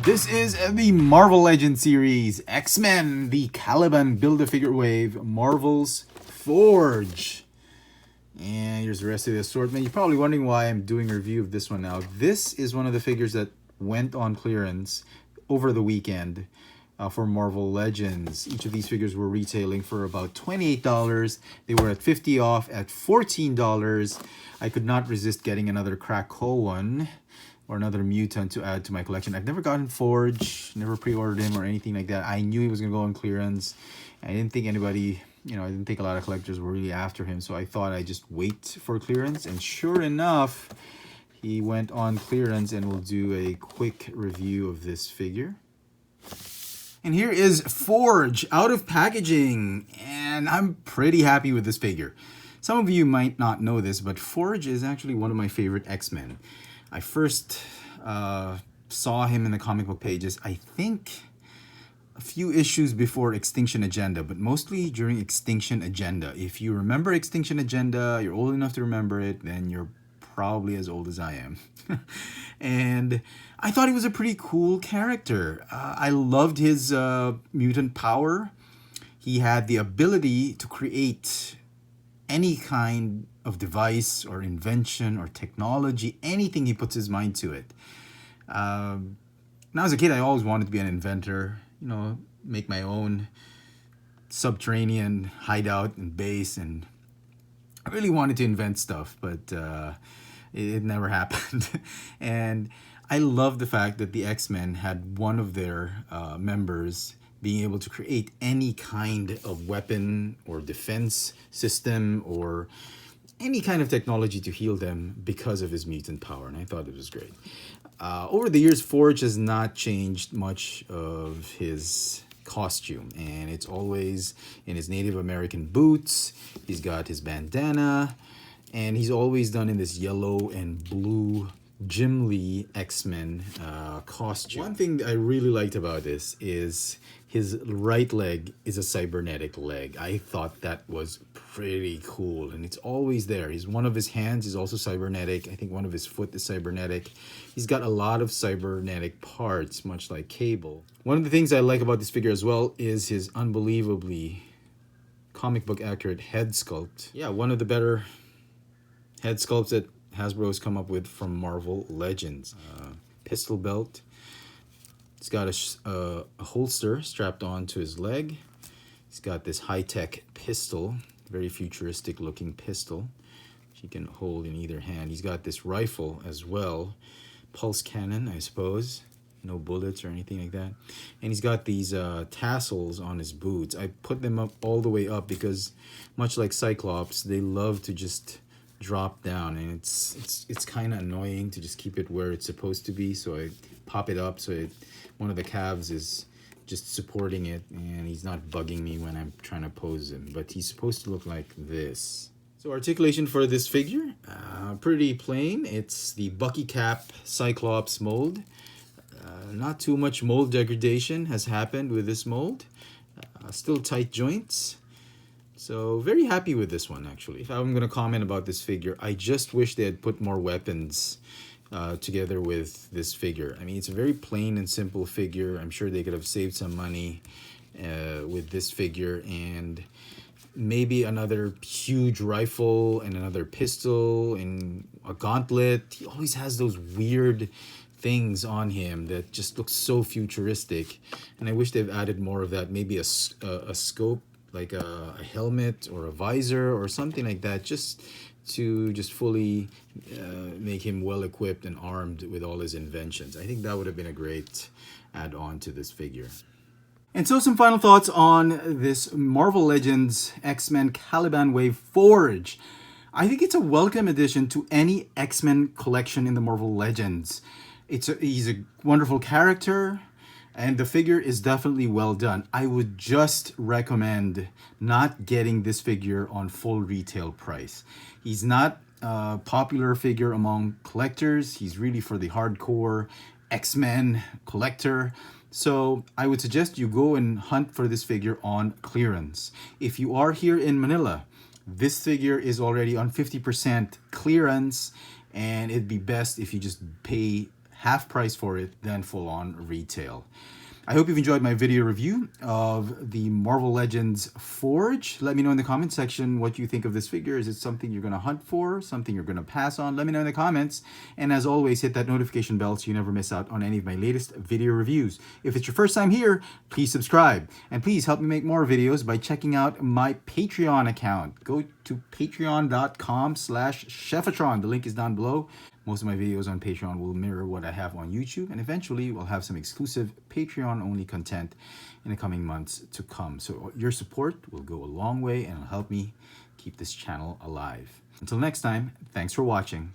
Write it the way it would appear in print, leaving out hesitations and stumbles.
This is the Marvel Legends series, X-Men, the Caliban Build-A-Figure Wave, Marvel's Forge. And here's the rest of the assortment. You're probably wondering why I'm doing a review of this one now. This is one of the figures that went on clearance over the weekend for Marvel Legends. Each of these figures were retailing for about $28. They were at 50 off at $14. I could not resist getting another Krakoan or another mutant to add to my collection. I've never gotten Forge, never pre-ordered him or anything like that. I knew he was going to go on clearance. I didn't think anybody, I didn't think a lot of collectors were really after him. So I thought I'd just wait for clearance. And sure enough, he went on clearance, and we'll do a quick review of this figure. And here is Forge out of packaging. And I'm pretty happy with this figure. Some of you might not know this, but Forge is actually one of my favorite X-Men. I first saw him in the comic book pages, I think a few issues before Extinction Agenda, but mostly during Extinction Agenda. If you remember Extinction Agenda, you're old enough to remember it, then you're probably as old as I am. And I thought he was a pretty cool character. I loved his mutant power. He had the ability to create any kind of device or invention or technology, anything he puts his mind to it. When I was a kid, I always wanted to be an inventor, make my own subterranean hideout and base, and I really wanted to invent stuff, but it never happened. And I love the fact that the X-Men had one of their members being able to create any kind of weapon or defense system or any kind of technology to heal them because of his mutant power, and I thought it was great. Over the years, Forge has not changed much of his costume, and it's always in his Native American boots. He's got his bandana, and he's always done in this yellow and blue Jim Lee X-Men costume. One thing that I really liked about this is his right leg is a cybernetic leg. I thought that was pretty cool, and it's always there. One of his hands is also cybernetic. I think one of his foot is cybernetic. He's got a lot of cybernetic parts, much like Cable. One of the things I like about this figure as well is his unbelievably comic book accurate head sculpt. Yeah, one of the better head sculpts that Hasbro's come up with from Marvel Legends. Pistol belt. He's got a holster strapped onto his leg. He's got this high-tech pistol, very futuristic looking pistol, which he can hold in either hand. He's got this rifle as well, pulse cannon, I suppose. No bullets or anything like that. And he's got these tassels on his boots. I put them up all the way up because, much like Cyclops, they love to just drop down, and it's kind of annoying to just keep it where it's supposed to be. So I pop it up so one of the calves is just supporting it, and he's not bugging me when I'm trying to pose him, but he's supposed to look like this. So articulation for this figure, pretty plain. It's the Bucky Cap Cyclops mold. Not too much mold degradation has happened with this mold. Still tight joints. So very happy with this one, actually. If I'm going to comment about this figure, I just wish they had put more weapons together with this figure. I mean, it's a very plain and simple figure. I'm sure they could have saved some money with this figure, and maybe another huge rifle and another pistol and a gauntlet. He always has those weird things on him that just look so futuristic, and I wish they've added more of that. Maybe a scope, like a helmet or a visor or something like that, just to fully make him well equipped and armed with all his inventions. I think that would have been a great add-on to this figure. And so some final thoughts on this Marvel Legends X-Men Caliban Wave Forge. I think it's a welcome addition to any X-Men collection in the Marvel Legends. He's a wonderful character, and the figure is definitely well done. I would just recommend not getting this figure on full retail price. He's not a popular figure among collectors. He's really for the hardcore X-Men collector. So I would suggest you go and hunt for this figure on clearance. If you are here in Manila, this figure is already on 50% clearance, and it'd be best if you just pay half price for it than full-on retail. I hope you've enjoyed my video review of the Marvel Legends Forge. Let me know in the comment section what you think of this figure. Is it something you're going to hunt for? Something you're going to pass on? Let me know in the comments. And as always, hit that notification bell so you never miss out on any of my latest video reviews. If it's your first time here, please subscribe. And please help me make more videos by checking out my Patreon account. Go to patreon.com/Chefatron. The link is down below. Most of my videos on Patreon will mirror what I have on YouTube, and eventually we'll have some exclusive Patreon-only content in the coming months to come. So your support will go a long way and will help me keep this channel alive. Until next time, thanks for watching.